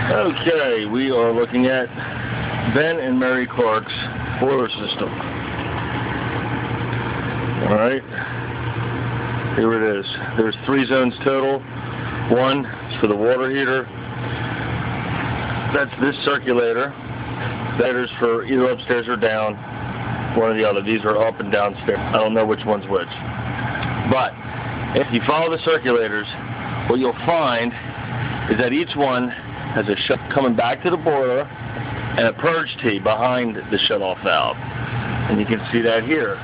Okay, we are looking at Ben and Mary Clark's boiler system. Alright, here it is. There's 3 zones total. One is for the water heater. That's this circulator. That is for either upstairs or down, one or the other. These are up and downstairs. I don't know which one's which. But if you follow the circulators, what you'll find is that each one has a shut coming back to the boiler and a purge tee behind the shut-off valve. And you can see that here.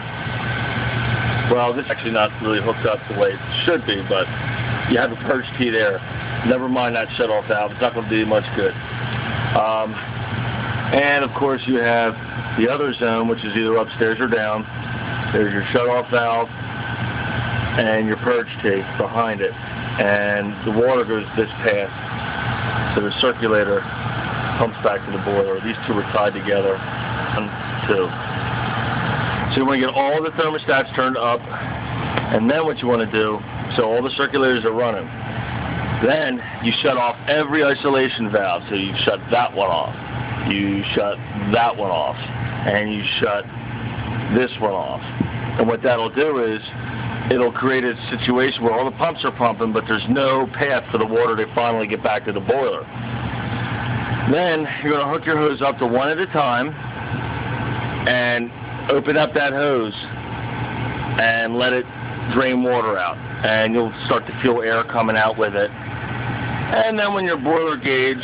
Well, this is actually not really hooked up the way it should be, but you have a purge tee there. Never mind that shut-off valve. It's not going to do you much good. And, of course, you have the other zone, which is either upstairs or down. There's your shut-off valve and your purge tee behind it. And the water goes this path. So the circulator pumps back to the boiler. These two are tied together. 1, 2. So you want to get all the thermostats turned up, and then what you want to do, so all the circulators are running, then you shut off every isolation valve. So you shut that one off, you shut that one off, and you shut this one off. And what that'll do is it'll create a situation where all the pumps are pumping, but there's no path for the water to finally get back to the boiler. Then you're going to hook your hose up to one at a time and open up that hose and let it drain water out. And you'll start to feel air coming out with it. And then when your boiler gauge,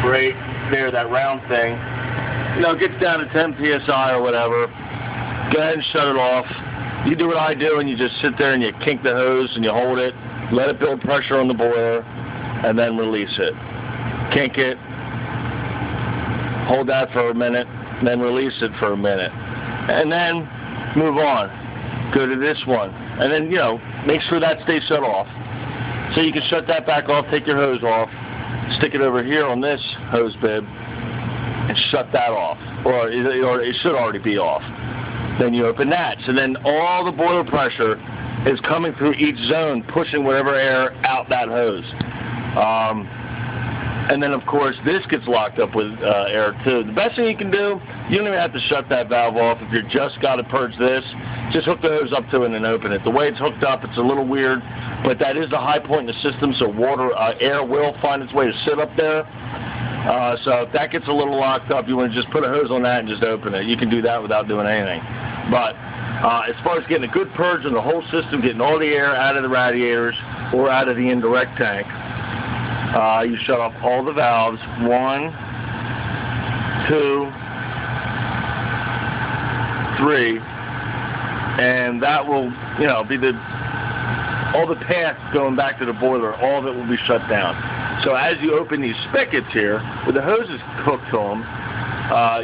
right there, that round thing, gets down to 10 psi or whatever, go ahead and shut it off. You do what I do, and you just sit there and you kink the hose and you hold it, let it build pressure on the boiler, and then release it. Kink it, hold that for a minute, then release it for a minute, and then move on. Go to this one, and then, make sure that stays shut off. So you can shut that back off, take your hose off, stick it over here on this hose bib, and shut that off. Or it should already be off. Then you open that. So then all the boiler pressure is coming through each zone, pushing whatever air out that hose. And then, of course, this gets locked up with air, too. The best thing you can do, you don't even have to shut that valve off. If you've just got to purge this, just hook the hose up to it and open it. The way it's hooked up, it's a little weird, but that is the high point in the system, so air will find its way to sit up there. So if that gets a little locked up, you want to just put a hose on that and just open it. You can do that without doing anything. But as far as getting a good purge on the whole system, getting all the air out of the radiators or out of the indirect tank, you shut off all the valves, 1, 2, 3, and that will, be all the paths going back to the boiler, all of it will be shut down. So as you open these spigots here, with the hoses hooked to them,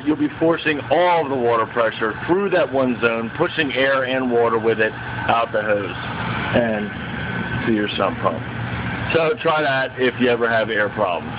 you'll be forcing all of the water pressure through that one zone, pushing air and water with it out the hose and to your sump pump. So try that if you ever have air problems.